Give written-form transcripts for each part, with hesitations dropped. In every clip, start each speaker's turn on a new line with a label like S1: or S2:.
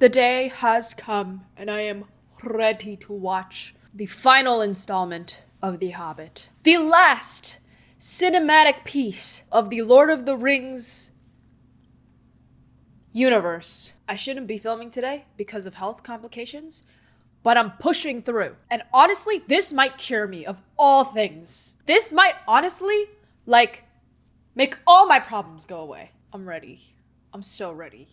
S1: The day has come, and I am ready to watch the final installment of The Hobbit. The last cinematic piece of the Lord of the Rings universe. I shouldn't be filming today because of health complications, but I'm pushing through. And honestly, this might cure me of all things. This might honestly, make all my problems go away. I'm ready. I'm so ready.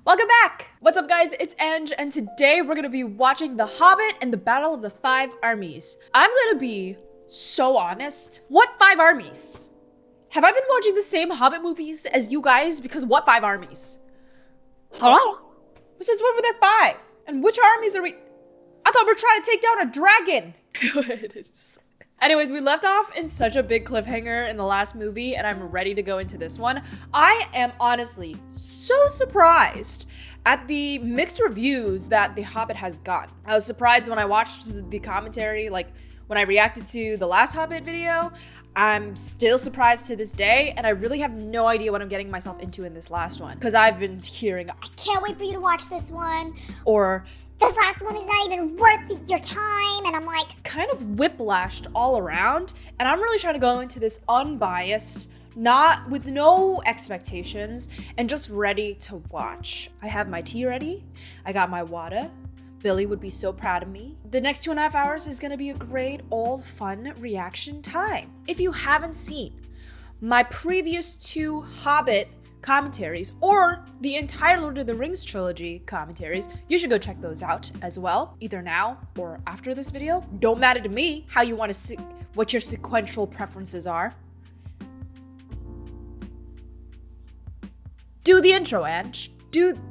S1: Welcome back! What's up, guys? It's Ange, and today we're gonna be watching The Hobbit and the Battle of the Five Armies. I'm gonna be so honest. What five armies? Have I been watching the same Hobbit movies as you guys? Because what five armies? Hello? Since when were there five? And which armies are we? I thought we were trying to take down a dragon. Anyways, we left off in such a big cliffhanger in the last movie, and I'm ready to go into this one. I am honestly so surprised at the mixed reviews that The Hobbit has gotten. I was surprised when I watched the commentary, when I reacted to the last Hobbit video. I'm still surprised to this day, and I really have no idea what I'm getting myself into in this last one, because I've been hearing,
S2: I can't wait for you to watch this one.
S1: Or
S2: this last one is not even worth your time, and I'm like,
S1: kind of whiplashed all around. And I'm really trying to go into this unbiased, with no expectations, and just ready to watch. I have my tea ready. I got my water. Billy would be so proud of me. The next 2.5 hours is gonna be a great old fun reaction time. If you haven't seen my previous two Hobbit commentaries or the entire Lord of the Rings trilogy commentaries, you should go check those out as well, either now or after this video. Don't matter to me how you want to what your sequential preferences are. Do the intro, Ange.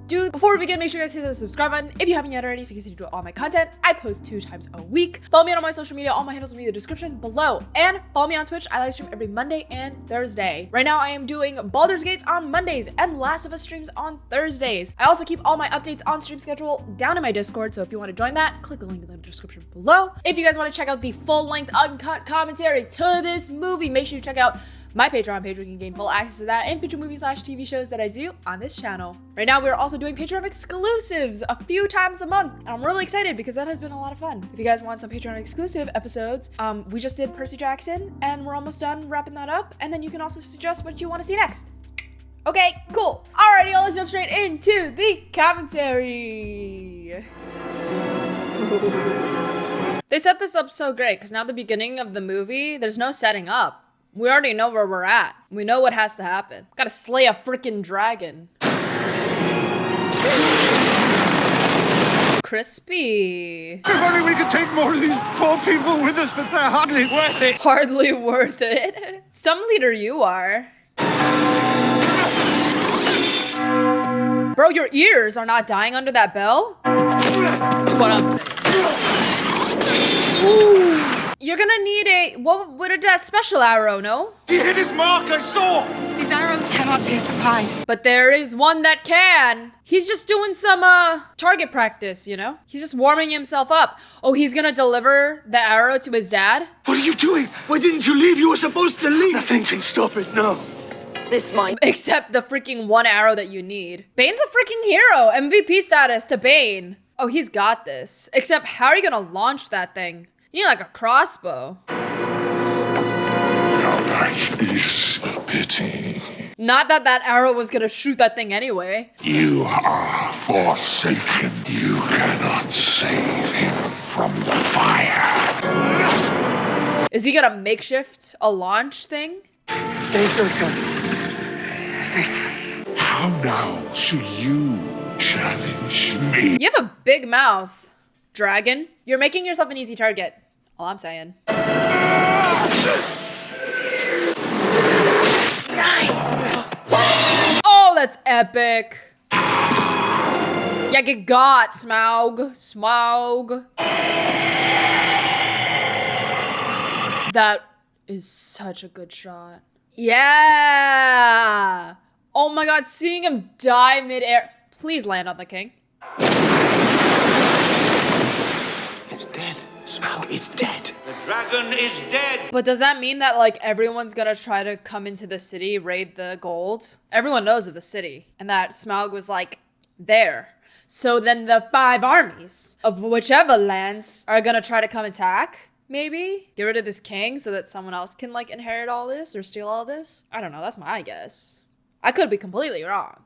S1: Before we begin, make sure you guys hit the subscribe button if you haven't yet already, so you can see all my content. I post 2 times a week. Follow me on all my social media. All my handles will be in the description below. And follow me on Twitch. I live stream every Monday and Thursday. Right now, I am doing Baldur's Gates on Mondays and Last of Us streams on Thursdays. I also keep all my updates on stream schedule down in my Discord, so if you want to join that, click the link in the description below. If you guys want to check out the full-length uncut commentary to this movie, make sure you check out my Patreon page, where you can gain full access to that and future movie/TV shows that I do on this channel. Right now, we're also doing Patreon exclusives a few times a month, and I'm really excited because that has been a lot of fun. If you guys want some Patreon exclusive episodes, we just did Percy Jackson, and we're almost done wrapping that up, and then you can also suggest what you want to see next. Okay, cool. Alrighty, let's jump straight into the commentary. They set this up so great, because now the beginning of the movie, there's no setting up. We already know where we're at. We know what has to happen. Gotta slay a freaking dragon. Crispy.
S3: If only we could take more of these poor people with us, but they're hardly worth it.
S1: Hardly worth it. Some leader you are. Bro, your ears are not dying under that bell? That's what I'm saying. Ooh. You're gonna need that special arrow, no?
S3: He hit his mark, I saw!
S4: These arrows cannot pierce its hide.
S1: But there is one that can. He's just doing some target practice, you know? He's just warming himself up. Oh, he's gonna deliver the arrow to his dad?
S3: What are you doing? Why didn't you leave? You were supposed to leave. Nothing can stop it, no.
S4: This might.
S1: Except the freaking one arrow that you need. Bane's a freaking hero. MVP status to Bane. Oh, he's got this. Except how are you gonna launch that thing? You need like a crossbow.
S5: Now that is a pity.
S1: Not that that arrow was gonna shoot that thing anyway.
S5: You are forsaken. You cannot save him from the fire.
S1: Is he gonna makeshift a launch thing?
S3: Stay still, son. Stay still.
S5: How now should you challenge me?
S1: You have a big mouth, dragon. You're making yourself an easy target. All I'm saying. Nice! Oh, that's epic. Yeah, get got, Smaug. That is such a good shot. Yeah! Oh my god, seeing him die mid-air. Please land on the king.
S3: It's dead. Smaug is dead.
S6: The dragon is dead.
S1: But does that mean that like everyone's gonna try to come into the city, raid the gold? Everyone knows of the city and that Smaug was like there. So then the 5 armies of whichever lands are gonna try to come attack, maybe? Get rid of this king so that someone else can like inherit all this or steal all this? I don't know, that's my guess. I could be completely wrong,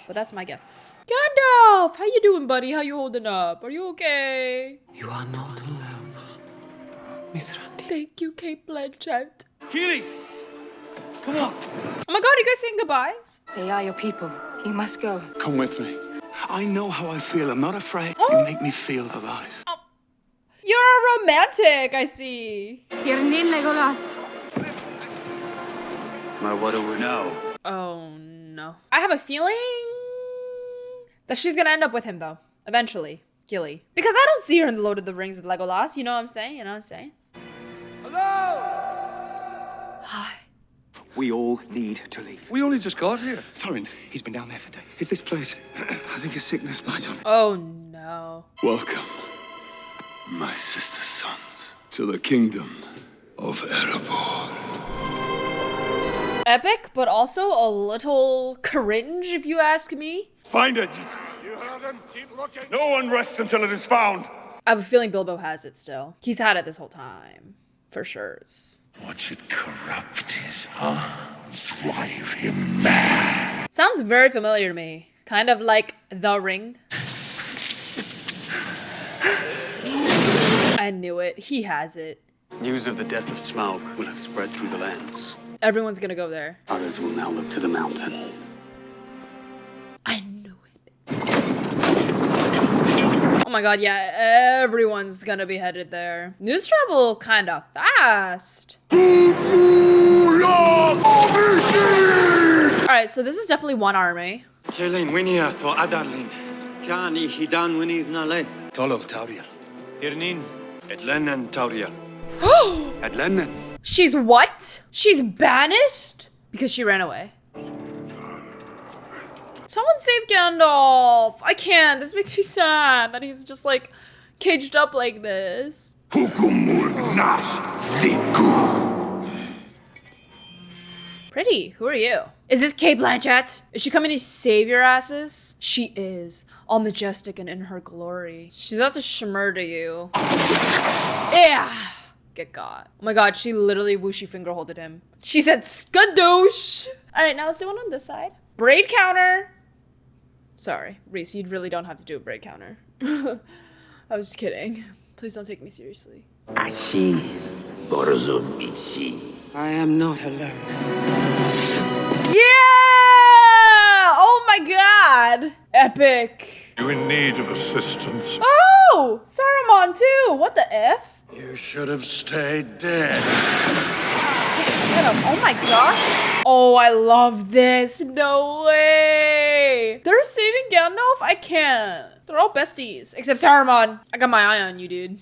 S1: but that's my guess. Gandalf, how you doing, buddy? How you holding up? Are you okay?
S3: You are not alone, Mithrandi.
S1: Thank you, Kate Blanchett.
S6: Keely! Come on.
S1: Oh my god, you guys saying goodbyes?
S4: They are your people. You must go.
S3: Come with me. I know how I feel. I'm not afraid.
S1: Oh.
S3: You make me feel alive.
S1: You're a romantic, I see.
S4: Yernin Legolas.
S3: My what do we know?
S1: Oh no. I have a feeling that she's gonna end up with him though, eventually. Gilly. Because I don't see her in the Lord of the Rings with Legolas, you know what I'm saying? You know what I'm saying?
S3: Hello!
S1: Hi.
S3: We all need to leave.
S7: We only just got here.
S3: Thorin, he's been down there for days. It's this place. I think his sickness lies on it.
S1: Oh no.
S7: Welcome, my sister sons, to the kingdom of Erebor.
S1: Epic, but also a little cringe if you ask me.
S5: Find it! You heard him? Keep looking! No one rests until it is found!
S1: I have a feeling Bilbo has it still. He's had it this whole time. For sure.
S5: What should corrupt his heart, drive him mad?
S1: Sounds very familiar to me. Kind of like The Ring. I knew it. He has it.
S8: News of the death of Smaug will have spread through the lands.
S1: Everyone's gonna go there.
S8: Others will now look to the mountain.
S1: I knew it. Oh my god, yeah, everyone's gonna be headed there. News travel kind of fast. Alright, so this is definitely one army.
S8: Kerlin winia tho adarlin. Kani hidan wini nalen.
S3: Tolo, Tauriel.
S8: Hirnin edlennen tauriel.
S3: Adlennen.
S1: She's what? She's banished? Because she ran away. Someone save Gandalf. I can't. This makes me sad that he's just like caged up like this. Pretty. Who are you? Is this Kate Blanchett? Is she coming to save your asses? She is. All majestic and in her glory. She's about to shmurder you. Yeah. Get got. Oh my god, she literally whooshy finger holded him. She said skadoosh. All right, now let's do one on this side. Braid counter. Sorry, Reese, you really don't have to do a braid counter. I was just kidding. Please don't take me seriously.
S6: I am not alone.
S1: Yeah! Oh my god! Epic.
S5: You in need of assistance?
S1: Oh! Saruman too! What the F?
S5: You should have stayed dead.
S1: Oh my gosh. Oh, I love this. No way. They're saving Gandalf? I can't. They're all besties. Except Saruman. I got my eye on you, dude.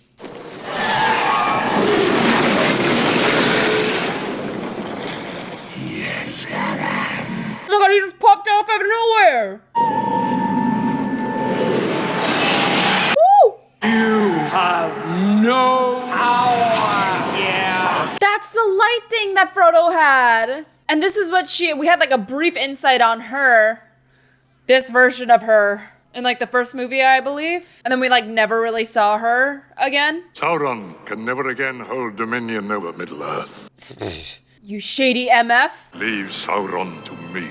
S5: Yes, Alan.
S1: Oh my god, he just popped up out of nowhere. Woo!
S6: You have no power. Yeah.
S1: That's the light thing that Frodo had. And this is what we had like a brief insight on her. This version of her in like the first movie, I believe. And then we like never really saw her again.
S5: Sauron can never again hold dominion over Middle-earth.
S1: You shady MF.
S5: Leave Sauron to me.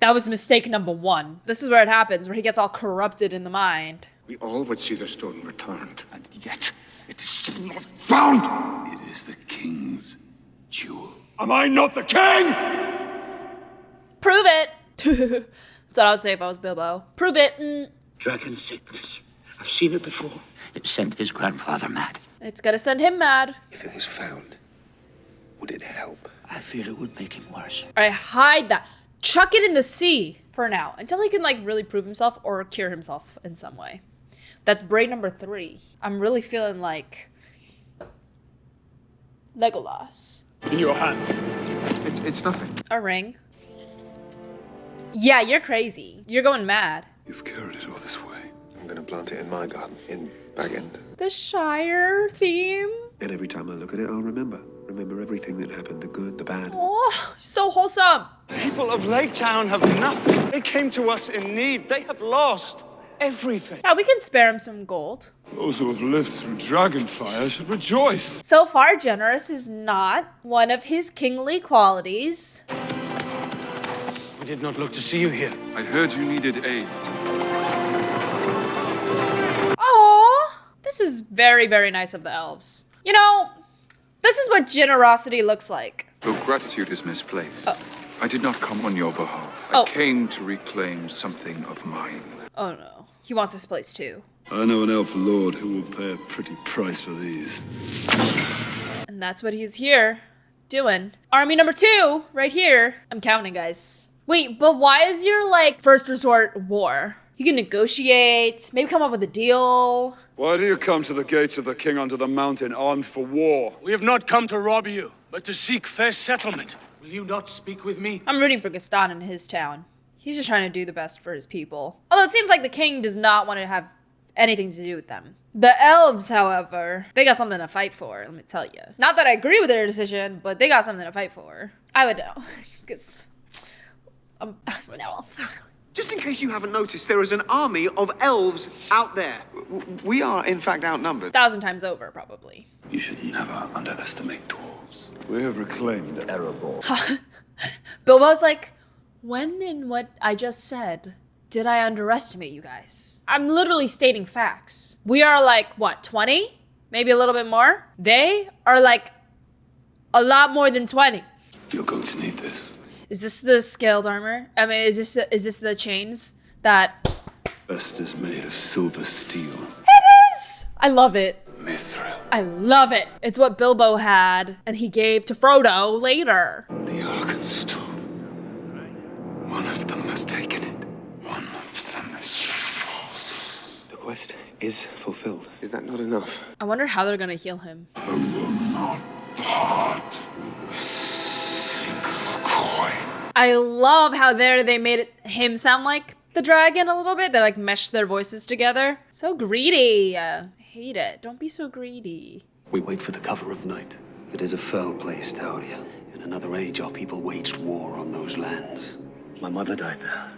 S1: That was mistake number 1. This is where it happens, where he gets all corrupted in the mind.
S3: We all would see the stone returned, and yet it is still not found.
S7: It is the king's jewel.
S5: Am I not the king?
S1: Prove it. That's what I would say if I was Bilbo. Prove it.
S3: Dragon sickness. I've seen it before. It sent his grandfather mad.
S1: It's gonna send him mad.
S7: If it was found, would it help?
S3: I fear it would make him worse.
S1: All right, hide that. Chuck it in the sea for now until he can like really prove himself or cure himself in some way. That's braid number 3. I'm really feeling like Legolas.
S8: In your hand.
S3: It's nothing.
S1: A ring. Yeah, you're crazy. You're going mad.
S7: You've carried it all this way.
S9: gonna plant it in my garden, in Bag End.
S1: The Shire theme.
S9: And every time I look at it, I'll remember. Remember everything that happened, the good, the bad.
S1: Oh, so wholesome.
S8: People of Lake Town have nothing. They came to us in need. They have lost everything.
S1: Yeah, we can spare him some gold.
S7: Those who have lived through Dragonfire should rejoice.
S1: So far, generous is not one of his kingly qualities.
S8: We did not look to see you here.
S7: I heard you needed aid.
S1: Aww, this is very, very nice of the elves. You know, this is what generosity looks like.
S10: Your gratitude is misplaced. I did not come on your behalf.
S1: Oh.
S10: I came to reclaim something of mine.
S1: Oh no, he wants this place too.
S7: I know an elf lord who will pay a pretty price for these.
S1: And that's what he's here doing. Army number 2, right here. I'm counting, guys. Wait, but why is your, like, first resort war? You can negotiate, maybe come up with a deal.
S7: Why do you come to the gates of the king under the mountain armed for war?
S8: We have not come to rob you, but to seek fair settlement. Will you not speak with me?
S1: I'm rooting for Gaston in his town. He's just trying to do the best for his people. Although it seems like the king does not want to have anything to do with them. The elves, however, they got something to fight for, let me tell you. Not that I agree with their decision, but they got something to fight for. I would know, because I'm an elf.
S11: Just in case you haven't noticed, there is an army of elves out there. We are, in fact, outnumbered.
S1: 1,000 times over, probably.
S7: You should never underestimate dwarves. We have reclaimed Erebor.
S1: Bilbo's like, when in what I just said did I underestimate you guys? I'm literally stating facts. We are like, what, 20? Maybe a little bit more? They are like a lot more than 20.
S7: You're going to need this.
S1: Is this the scaled armor? I mean, is this the chains that...
S7: Best is made of silver steel.
S1: It is! I love it.
S7: Mithril.
S1: I love it. It's what Bilbo had, and he gave to Frodo later.
S7: The Arkenstone. One of them has taken it. One of them is false.
S9: The quest is fulfilled. Is that not enough?
S1: I wonder how they're gonna heal him.
S5: I will not part with a single coin.
S1: I love how they made him sound like the dragon a little bit. They like meshed their voices together. So greedy. Hate it. Don't be so greedy.
S9: We wait for the cover of night. It is a fell place, Tauria. In another age, our people waged war on those lands. My mother died there.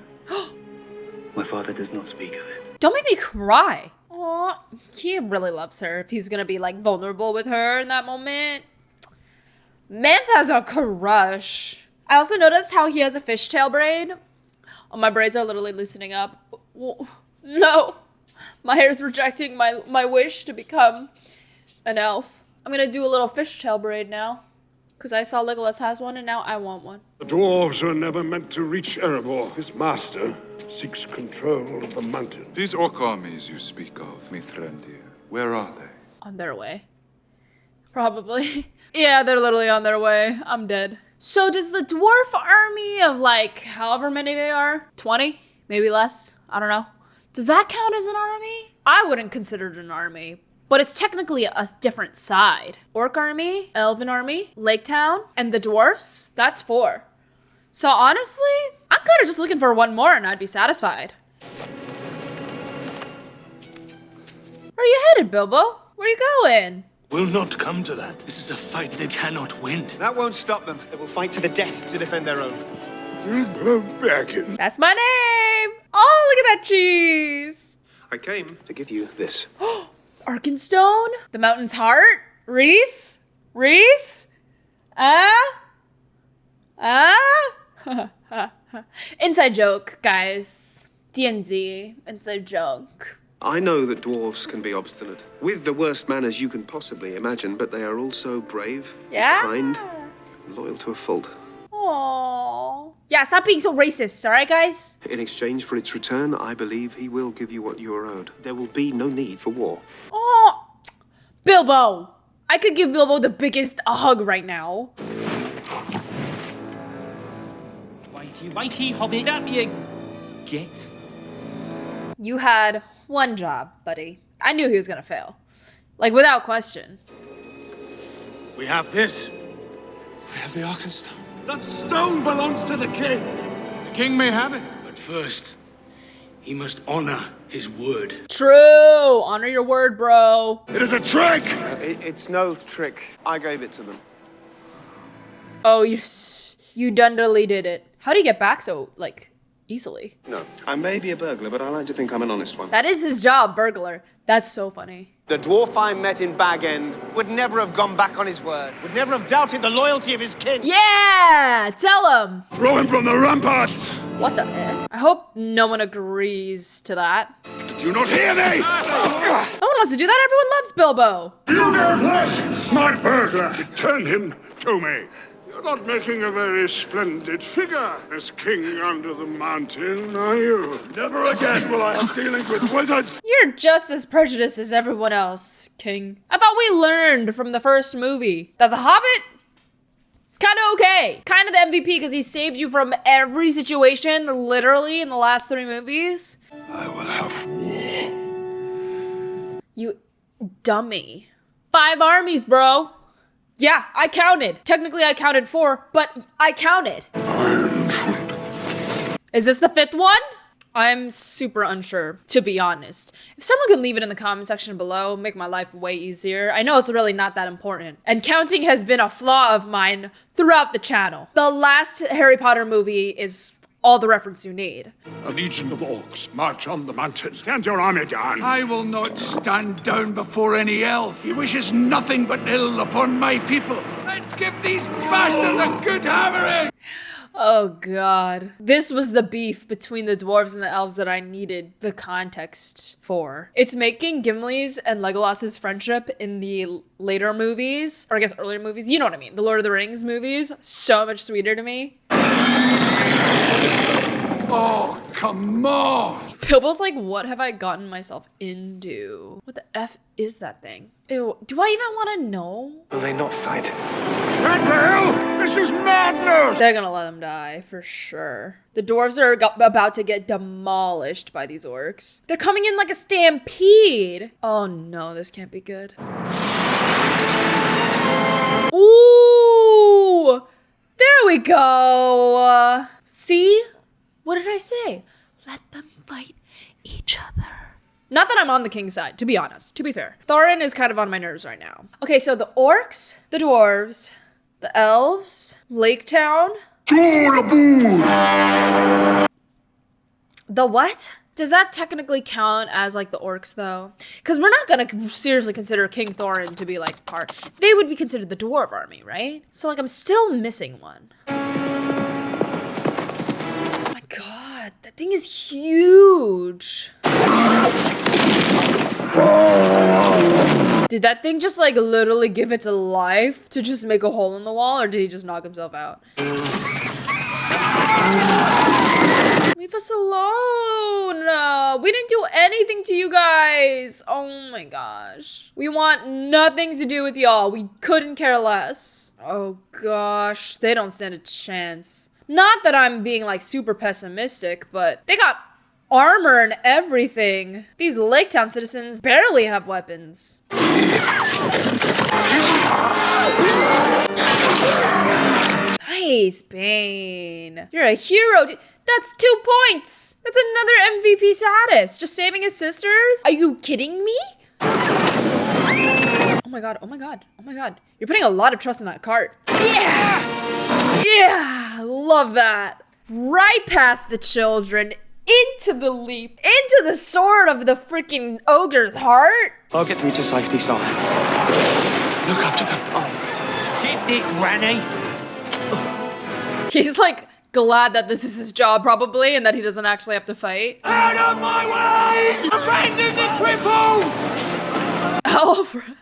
S9: My father does not speak of it.
S1: Don't make me cry. Aw, he really loves her if he's gonna be like vulnerable with her in that moment. Mance has a crush. I also noticed how he has a fishtail braid. Oh, my braids are literally loosening up. No. My hair is rejecting my wish to become an elf. I'm gonna do a little fishtail braid now. Because I saw Legolas has one and now I want one.
S5: The dwarves were never meant to reach Erebor. His master seeks control of the mountain.
S10: These orc armies you speak of, Mithrandir, where are they?
S1: On their way. Probably. Yeah, they're literally on their way. I'm dead. So does the dwarf army of like however many they are, 20, maybe less, I don't know. Does that count as an army? I wouldn't consider it an army, but it's technically a different side. Orc army, elven army, Lake Town, and the dwarfs, that's 4. So honestly, I'm kind of just looking for one more and I'd be satisfied. Where are you headed, Bilbo? Where are you going?
S8: Will not come to that. This is a fight they cannot win.
S11: That won't stop them. They will fight to the death to defend their own.
S5: Begging.
S1: That's my name. Oh, look at that cheese.
S9: I came to give you this.
S1: Arkenstone? The mountain's heart? Rees? Rees? Inside joke, guys. D&D. Inside joke.
S9: I know that dwarves can be obstinate, with the worst manners you can possibly imagine, but they are also brave, kind, loyal to a fault.
S1: Aww. Yeah, stop being so racist, alright, guys?
S9: In exchange for its return, I believe he will give you what you are owed. There will be no need for war.
S1: Oh, Bilbo! I could give Bilbo the biggest hug right now.
S6: Wakey, Hobbit, up you get.
S1: You had one job, buddy. I knew he was gonna fail. Like, without question.
S8: We have this.
S7: We have the Arkenstone.
S8: That stone belongs to the king.
S10: The king may have it.
S8: But first, he must honor
S5: his word.
S1: True. Honor your word, bro.
S5: It is a trick!
S11: It's no trick. I gave it to them.
S1: Oh, you done deleted it. How do you get back so, like, easily?
S11: No. I may be a burglar, but I like to think I'm an honest one.
S1: That is his job, burglar. That's so funny.
S11: The dwarf I met in Bag End would never have gone back on his word. Would never have doubted the loyalty of his kin.
S1: Yeah! Tell him!
S5: Throw him from the rampart!
S1: What the eh? I hope no one agrees to that.
S5: Did you not hear me?
S1: No one wants to do that. Everyone loves Bilbo.
S5: You don't like my burglar! Return him to me. You're not making a very splendid figure as king under the mountain, are you? Never again will I have dealings with wizards!
S1: You're just as prejudiced as everyone else, King. I thought we learned from the first movie that the Hobbit is kind of okay. Kind of the MVP because he saved you from every situation, literally, in the last 3 movies.
S5: I will have war.
S1: You dummy. 5 armies, bro. Yeah, I counted. Technically, I counted 4, but I counted. Is this the 5th one? I'm super unsure, to be honest. If someone could leave it in the comment section below, make my life way easier. I know it's really not that important. And counting has been a flaw of mine throughout the channel. The last Harry Potter movie is all the reference you need.
S5: A legion of orcs march on the mountain. Stand your army down.
S10: I will not stand down before any elf. He wishes nothing but ill upon my people. Let's give these bastards a good hammering!
S1: Oh god. This was the beef between the dwarves and the elves that I needed the context for. It's making Gimli's and Legolas's friendship in the later movies, or I guess earlier movies, you know what I mean, the Lord of the Rings movies, so much sweeter to me.
S10: Oh, come on!
S1: Bilbo's like, what have I gotten myself into? What the F is that thing? Ew, do I even want to know?
S11: Will they not fight?
S5: What the hell? This is madness!
S1: They're gonna let him die, for sure. The dwarves are about to get demolished by these orcs. They're coming in like a stampede! Oh no, this can't be good. Ooh! There we go! See? What did I say? Let them fight each other. Not that I'm on the king's side, to be honest, to be fair. Thorin is kind of on my nerves right now. Okay, so the orcs, the dwarves, the elves, Lake Town. The what? Does that technically count as like the orcs though? Because we're not gonna seriously consider King Thorin to be like part. They would be considered the dwarf army, right? So like I'm still missing one. God, that thing is huge. Did that thing just like literally give its life to just make a hole in the wall, or did he just knock himself out? Leave us alone. We didn't do anything to you guys. Oh my gosh. We want nothing to do with y'all. We couldn't care less. Oh gosh, they don't stand a chance. Not that I'm being like super pessimistic, but they got armor and everything. These Lake Town citizens barely have weapons. Nice, Bane. You're a hero. That's 2 points. That's another MVP status. Just saving his sisters? Are you kidding me? Oh my god, oh my god, oh my god. You're putting a lot of trust in that cart. Yeah! Yeah, love that. Right past the children, into the leap, into the sword of the freaking ogre's heart.
S11: I'll get them to safety, sir.
S3: Look after them.
S6: Shift it, Granny.
S1: He's like glad that this is his job probably and that he doesn't actually have to fight.
S5: Out of my way! Abandon the cripples!
S1: Alfred,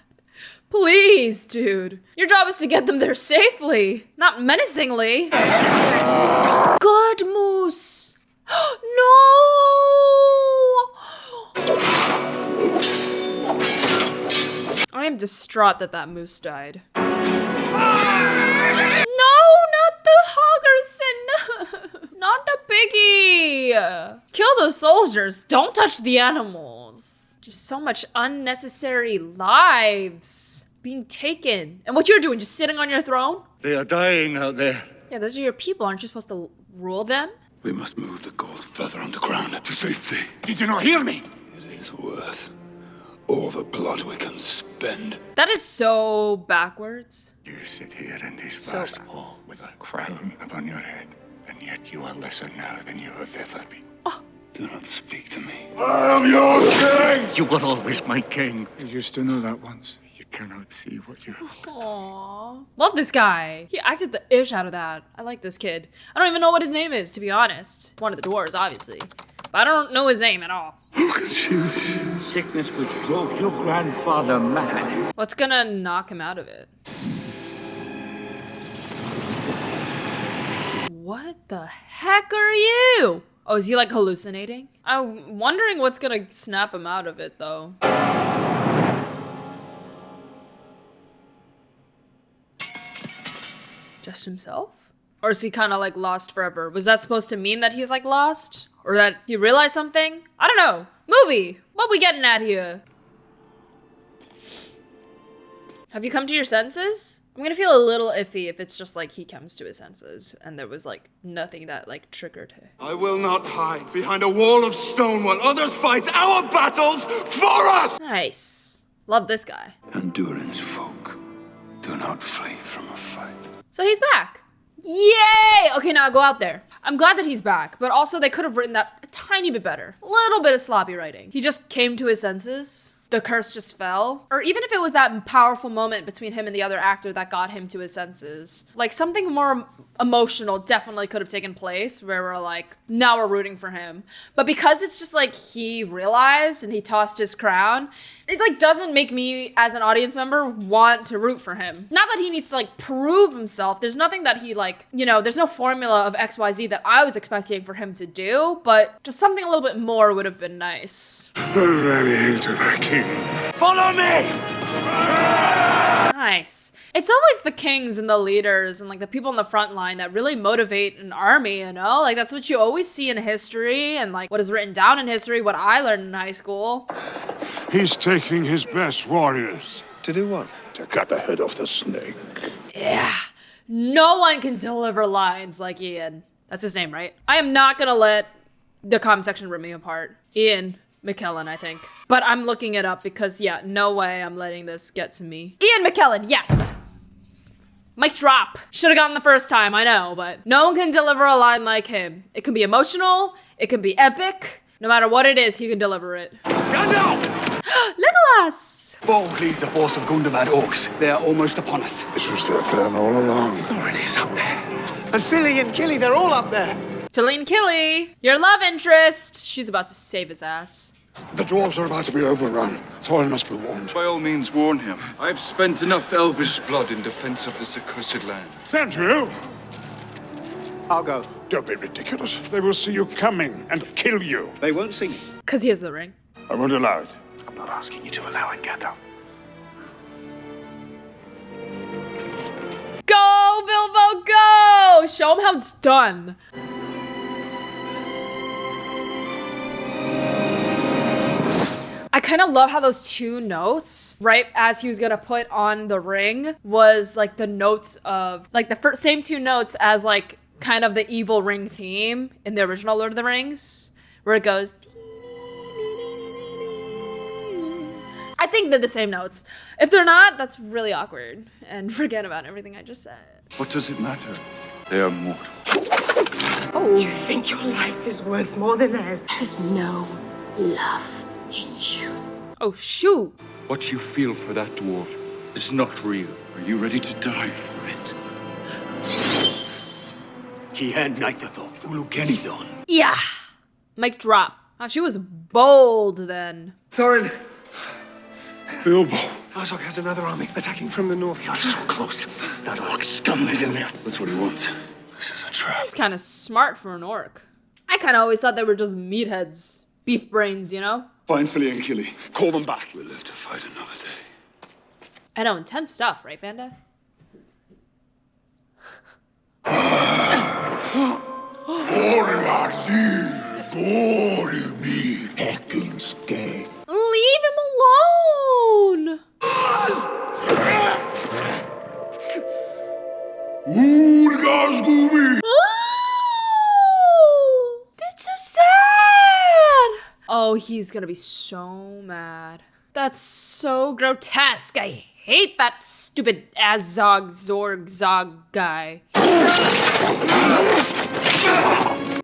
S1: please, dude. Your job is to get them there safely, not menacingly. Good moose. No! I am distraught that that moose died. No, not the Hoggerson. Not the piggy. Kill the soldiers. Don't touch the animals. Just so much unnecessary lives being taken. And what you're doing, just sitting on your throne?
S5: They are dying out there.
S1: Yeah, those are your people. Aren't you supposed to rule them?
S5: We must move the gold further underground to safety. Did you not hear me?
S7: is worth all the blood we can spend.
S1: That is so backwards.
S5: You sit here in this
S1: So
S5: vast hall with a crown upon your head, and yet you are lesser now than you have ever been.
S7: Do not speak to me.
S5: I am your king!
S3: You were always my king.
S5: You used to know that once. You cannot see what you have.
S1: Aww. Love this guy. He acted the ish out of that. I like this kid. I don't even know what his name is, to be honest. One of the dwarves, obviously. But I don't know his name at all.
S5: Who can see this?
S3: Sickness which drove your grandfather mad.
S1: What's gonna knock him out of it? What the heck are you? Oh, is he like hallucinating? I'm wondering what's gonna snap him out of it though. Just himself? Or is he kind of like lost forever? Was that supposed to mean that he's like lost? Or that he realized something? I don't know. Movie! What we getting at here? Have you come to your senses? I'm gonna feel a little iffy if it's just like he comes to his senses and there was like nothing that like triggered him.
S8: I will not hide behind a wall of stone while others fight our battles for us!
S1: Nice. Love this guy.
S7: Endurance folk, do not flee from a fight.
S1: So he's back. Yay! Okay, now go out there. I'm glad that he's back, but also they could have written that a tiny bit better. A little bit of sloppy writing. He just came to his senses. The curse just fell. Or even if it was that powerful moment between him and the other actor that got him to his senses. Like something more emotional definitely could have taken place where we're like, now we're rooting for him. But because it's just like he realized and he tossed his crown, it like doesn't make me as an audience member want to root for him. Not that he needs to like prove himself. There's nothing that he like, you know, there's no formula of XYZ that I was expecting for him to do, but just something a little bit more would have been nice.
S5: Rallying to the king.
S3: Follow me!
S1: Nice. It's always the kings and the leaders and like the people in the front line that really motivate an army, you know? Like that's what you always see in history and like what is written down in history, what I learned in high school.
S5: He's taking his best warriors.
S11: To do what?
S5: To cut the head off the snake.
S1: Yeah. No one can deliver lines like Ian. That's his name, right? I am not gonna let the comment section rip me apart. Ian McKellen, I think. But I'm looking it up because, yeah, no way I'm letting this get to me. Ian McKellen, yes! Mic drop. Should have gotten the first time, I know, but no one can deliver a line like him. It can be emotional, it can be epic. No matter what it is, he can deliver it. Legolas!
S9: Smaug leads a force of Gundabad orcs. They are almost upon us.
S5: This was their plan all along.
S11: Thorin is up there. And Philly and Killy, they're all up there.
S1: Philly and Killy, your love interest. She's about to save his ass.
S5: The dwarves are about to be overrun. Thorin must be warned.
S7: By all means, warn him. I've spent enough elvish blood in defense of this accursed land.
S5: Andrew!
S11: I'll go.
S5: Don't be ridiculous. They will see you coming and kill you.
S11: They won't see me.
S1: Because he has the ring.
S5: I won't allow it.
S3: I'm not asking you to allow it, Gandalf.
S1: Go, Bilbo, go! Show him how it's done. I kind of love how those two notes, right as he was gonna put on the ring, was like the notes of, like the same two notes as like kind of the evil ring theme in the original Lord of the Rings, where it goes. I think they're the same notes. If they're not, that's really awkward. And forget about everything I just said.
S7: What does it matter? They are mortal.
S1: Oh.
S4: You think your life is worth more than theirs? There's no love in you.
S1: Oh, shoot.
S7: What you feel for that dwarf is not real. Are you ready to die for it?
S1: Yeah. Mic drop. Oh, she was bold then.
S11: Thorin.
S5: Bilbo.
S11: Arzok has another army attacking from the north.
S3: You're so close. That orc scum is in there.
S7: That's what he wants. This is a trap.
S1: He's kind of smart for an orc. I kind of always thought they were just meatheads. Beef brains, you know?
S7: Find Philly and Killy. Call them back. We'll live to fight another day.
S1: I know, intense stuff, right, Vanda? Leave him alone! Oh, that's so sad! Oh, he's gonna be so mad. That's so grotesque. I hate that stupid Azog Zorg Zog guy.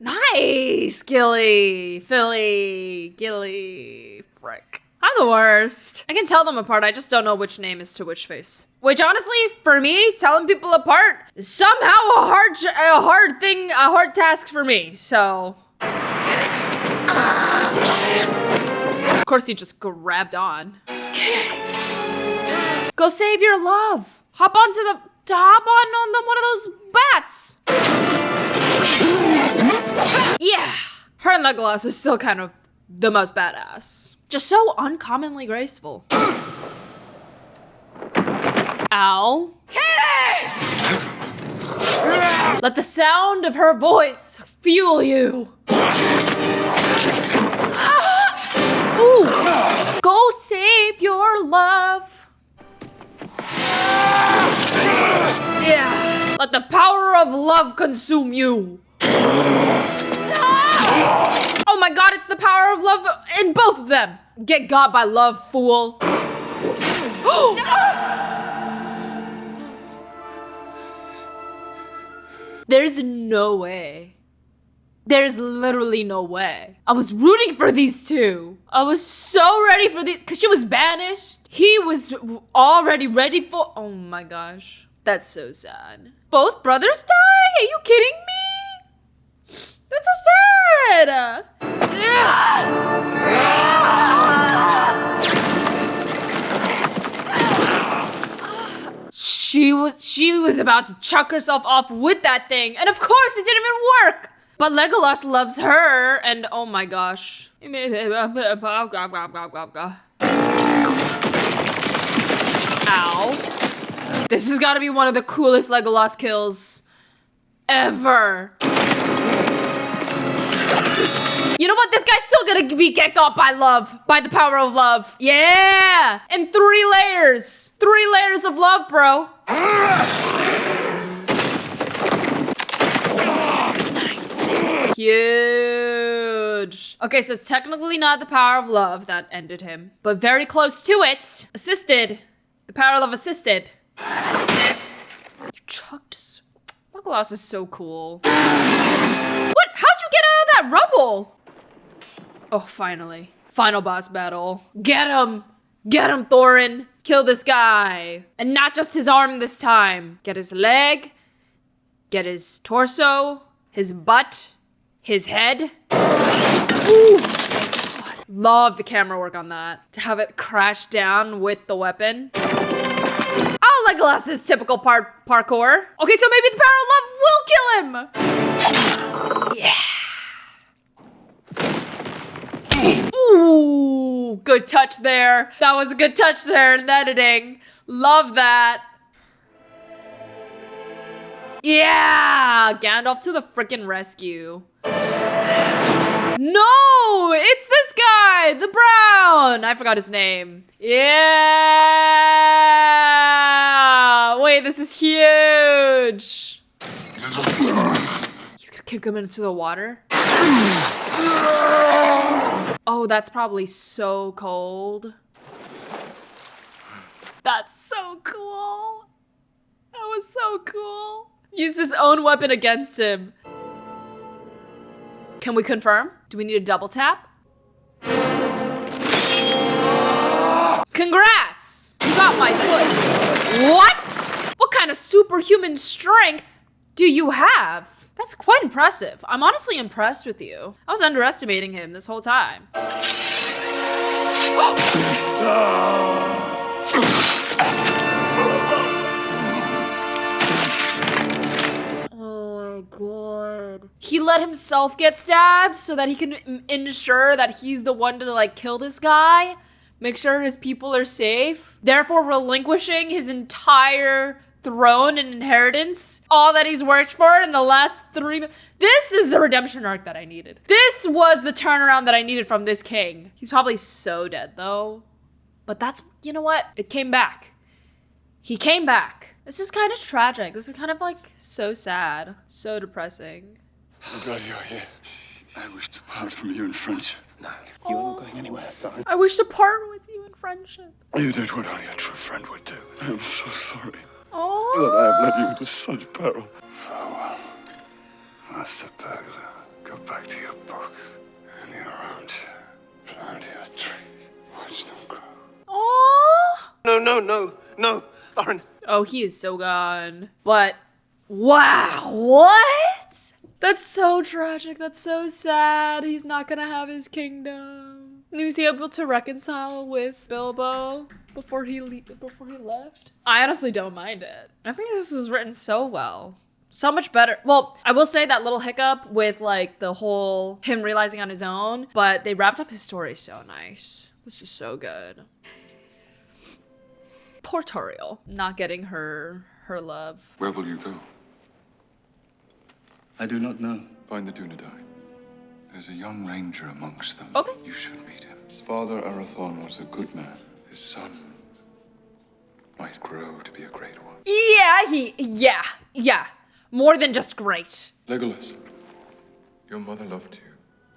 S1: Nice, Gilly, Philly, Gilly, frick. I'm the worst. I can tell them apart, I just don't know which name is to which face. Which honestly, for me, telling people apart is somehow a hard task for me, so. Of course he just grabbed on. Go save your love. Hop on one of those bats. Yeah, her and Legolas is still kind of the most badass. Just so uncommonly graceful. Ow. Katie! Let the sound of her voice fuel you. Ooh. Go save your love. Yeah. Let the power of love consume you. Oh my god, it's the power of love in both of them. Get got by love, fool. There's no way. There's literally no way. I was rooting for these two. I was so ready for these, because she was banished. He was already ready for, oh my gosh. That's so sad. Both brothers die? Are you kidding me? That's so sad. She was about to chuck herself off with that thing, and of course it didn't even work. But Legolas loves her, and oh my gosh. Ow. This has got to be one of the coolest Legolas kills ever. You know what? This guy's still gonna get got by love, by the power of love. Yeah! And 3 layers. 3 layers of love, bro. Nice. Huge. Okay, so it's technically not the power of love that ended him, but very close to it. Assisted. The power of love assisted. You chucked. Legolas is so cool. What? How'd you get out of that rubble? Oh, finally. Final boss battle. Get him! Get him, Thorin! Kill this guy! And not just his arm this time. Get his leg, get his torso, his butt, his head. Ooh! Love the camera work on that. To have it crash down with the weapon. Oh, Legolas's typical parkour. Okay, so maybe the power of love will kill him! Yeah! Ooh, good touch there. That was a good touch there in editing. Love that. Yeah, Gandalf to the freaking rescue. No, it's this guy, the brown. I forgot his name. Yeah. Wait, this is huge. He's gonna kick him into the water. Oh, that's probably so cold. That's so cool. That was so cool. Used his own weapon against him. Can we confirm? Do we need a double tap? Congrats! You got my foot. What? What kind of superhuman strength do you have? That's quite impressive. I'm honestly impressed with you. I was underestimating him this whole time. Oh my god. He let himself get stabbed so that he can ensure that he's the one to like kill this guy, make sure his people are safe, therefore relinquishing his entire throne and inheritance, all that he's worked for in the last 3 months. This is the redemption arc that I needed. This was the turnaround that I needed from this king. He's probably so dead though. But that's, you know what? It came back. He came back. This is kind of tragic. This is kind of like so sad, so depressing.
S7: I'm glad you're here. I wish to part from you in friendship. No, you're not going anywhere, Thorin.
S1: I wish to part with you in friendship.
S5: You did what only a true friend would do. I'm so sorry that I
S1: Oh,
S5: have led you into such peril. Farewell, Master Burglar. Go back to your books and your armchair. Plant your trees. Watch them grow.
S1: oh.
S11: No, Thorin.
S1: Oh, he is so gone. But wow, what? That's so tragic. That's so sad. He's not gonna have his kingdom. And he was able to reconcile with Bilbo before he left. I honestly don't mind it. I think this was written so well. So much better. Well, I will say that little hiccup with like the whole him realizing on his own, but they wrapped up his story so nice. This is so good. Poor Toriel, not getting her love.
S7: Where will you go?
S9: I do not know.
S7: Find the Dunedain. There's a young ranger amongst them.
S1: Okay.
S7: You should meet him. His father, Arathon, was a good man. His son might grow to be a great one.
S1: Yeah. More than just great.
S7: Legolas, your mother loved you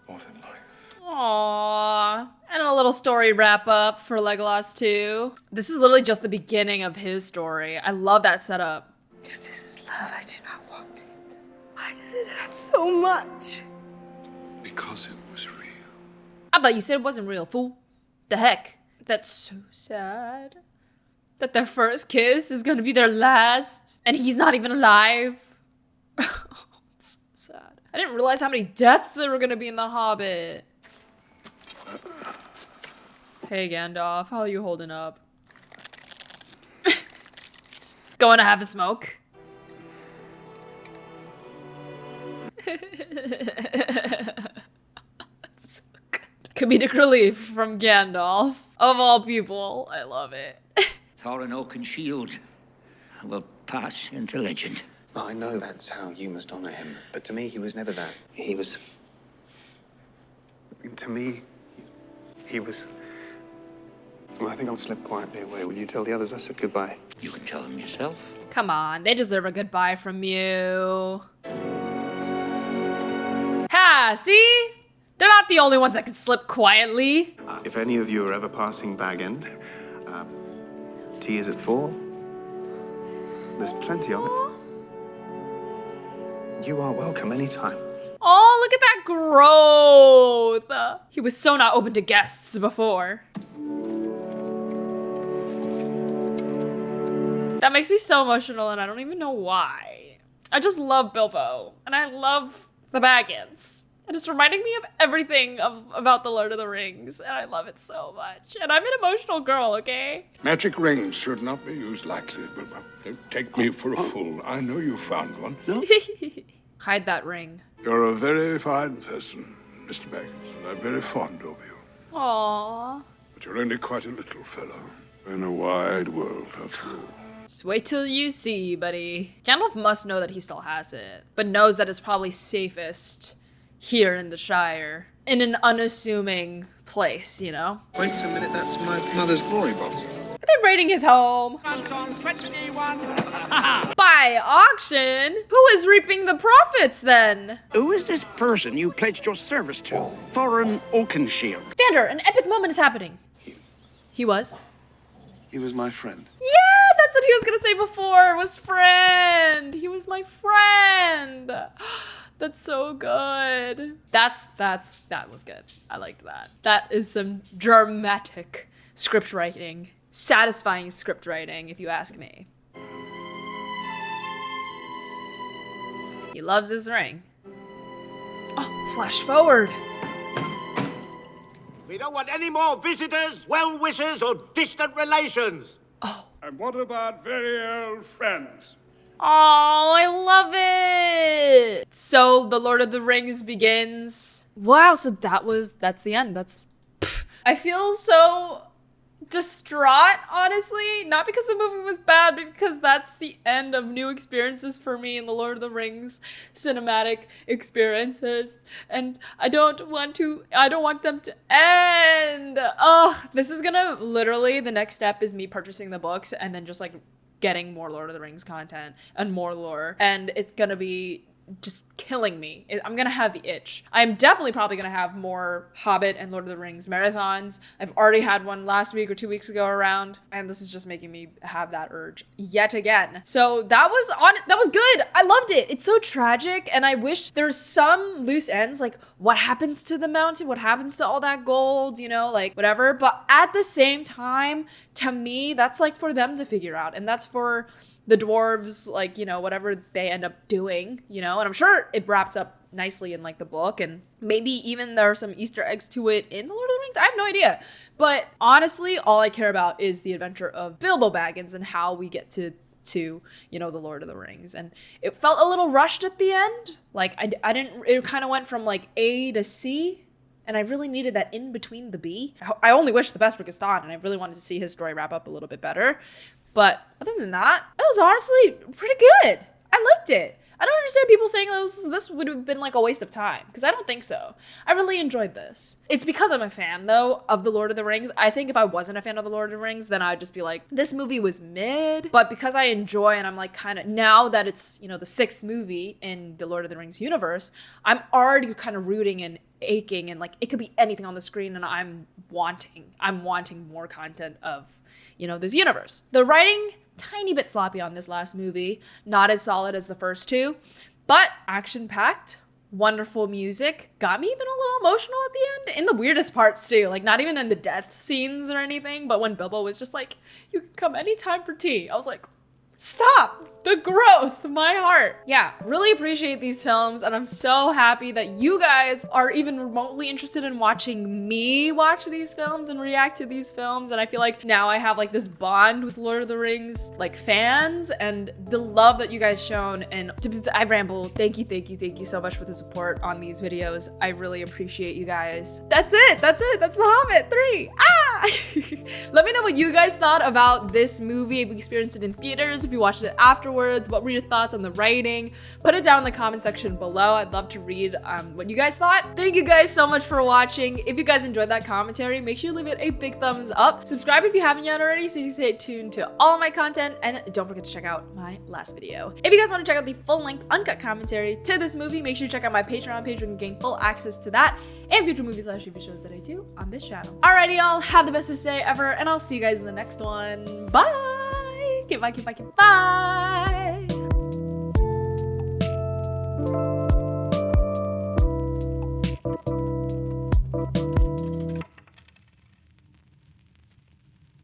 S7: more than life.
S1: Aww. And a little story wrap up for Legolas too. This is literally just the beginning of his story. I love that setup.
S4: If this is love, I do not want it. Why does it hurt so much?
S7: Because it was real.
S1: I thought you said it wasn't real, fool. The heck? That's so sad. That their first kiss is gonna be their last, and he's not even alive. It's sad. I didn't realize how many deaths there were gonna be in The Hobbit. Hey Gandalf, how are you holding up? Just going to have a smoke. So good. Comedic relief from Gandalf. Of all people, I love it.
S3: Thorin Oakenshield will pass into legend.
S9: I know that's how you must honor him, but to me, he was never that. He was... To me, he was... Well, I think I'll slip quietly away. Will you tell the others I said goodbye?
S3: You can tell them yourself.
S1: Come on, they deserve a goodbye from you. Ha, see? They're not the only ones that can slip quietly.
S9: If any of you are ever passing Bag End, tea is at 4. There's plenty of it. You are welcome anytime.
S1: Oh, look at that growth. He was so not open to guests before. That makes me so emotional and I don't even know why. I just love Bilbo and I love the Baggins. And it's reminding me of everything about the Lord of the Rings and I love it so much. And I'm an emotional girl, okay?
S5: Magic rings should not be used lightly, but don't take me for a fool. I know you found one.
S9: No?
S1: Hide that ring.
S5: You're a very fine person, Mr. Baggins, and I'm very fond of you.
S1: Aww.
S5: But you're only quite a little fellow in a wide world after all.
S1: Just wait till you see, buddy. Gandalf must know that he still has it, but knows that it's probably safest here in the Shire. In an unassuming place, you know?
S11: Wait a minute, that's my mother's glory box.
S1: Are they raiding his home? By auction? Who is reaping the profits then?
S3: Who is this person you pledged your service to? Thorin Oakenshield.
S1: Vander, an epic moment is happening. He was?
S9: He was my friend.
S1: Yeah, that's what he was gonna say before, was friend. He was my friend. That's so good. That was good. I liked that. That is some dramatic script writing. Satisfying script writing, if you ask me. He loves his ring. Oh, flash forward.
S12: We don't want any more visitors, well-wishers, or distant relations.
S1: Oh.
S5: And what about very old friends?
S1: Oh, I love it. So the Lord of the Rings begins. Wow, so that's the end. I feel so distraught, honestly. Not because the movie was bad, but because that's the end of new experiences for me in the Lord of the Rings cinematic experiences. And I don't want them to end. Oh, this is gonna literally, the next step is me purchasing the books and then just like getting more Lord of the Rings content and more lore. And it's gonna be just killing me. I'm gonna have the itch. I'm definitely probably gonna have more Hobbit and Lord of the Rings marathons. I've already had one last week or 2 weeks ago around, and this is just making me have that urge yet again. So that was good. I loved it. It's so tragic, and I wish there's some loose ends, like what happens to the mountain, what happens to all that gold, you know, like whatever. But at the same time, to me, that's like for them to figure out, and that's for the dwarves, like, you know, whatever they end up doing, you know, and I'm sure it wraps up nicely in like the book, and maybe even there are some Easter eggs to it in the Lord of the Rings. I have no idea. But honestly, all I care about is the adventure of Bilbo Baggins and how we get to you know, the Lord of the Rings. And it felt a little rushed at the end. Like I didn't, it kind of went from like A to C, and I really needed that in between the B. I only wish the best for Gaston, and I really wanted to see his story wrap up a little bit better. But other than that, it was honestly pretty good. I liked it. I don't understand people saying this would have been like a waste of time, because I don't think so. I really enjoyed this. It's because I'm a fan, though, of The Lord of the Rings. I think if I wasn't a fan of The Lord of the Rings, then I'd just be like, this movie was mid. But because I enjoy, and I'm like kind of, now that it's, you know, the 6th movie in the Lord of the Rings universe, I'm already kind of rooting and aching, and like it could be anything on the screen, and I'm wanting more content of, you know, this universe. The writing, tiny bit sloppy on this last movie, not as solid as the first two, but action-packed, wonderful music, got me even a little emotional at the end, in the weirdest parts too, like not even in the death scenes or anything, but when Bilbo was just like, you can come anytime for tea, I was like, stop the growth, my heart. Yeah, really appreciate these films, and I'm so happy that you guys are even remotely interested in watching me watch these films and react to these films. And I feel like now I have like this bond with Lord of the Rings like fans, and the love that you guys shown. And I ramble. Thank you so much for the support on these videos. I really appreciate you guys. That's it. That's The Hobbit 3. Let me know what you guys thought about this movie, if you experienced it in theaters, if you watched it afterwards, what were your thoughts on the writing? Put it down in the comment section below. I'd love to read what you guys thought. Thank you guys so much for watching. If you guys enjoyed that commentary, make sure you leave it a big thumbs up. Subscribe if you haven't yet already, so you can stay tuned to all of my content, and don't forget to check out my last video. If you guys want to check out the full-length uncut commentary to this movie, make sure you check out my Patreon page where you can gain full access to that and future movie/TV shows that I do on this channel. Alrighty, y'all, have the bestest day ever, and I'll see you guys in the next one. Bye! Bye.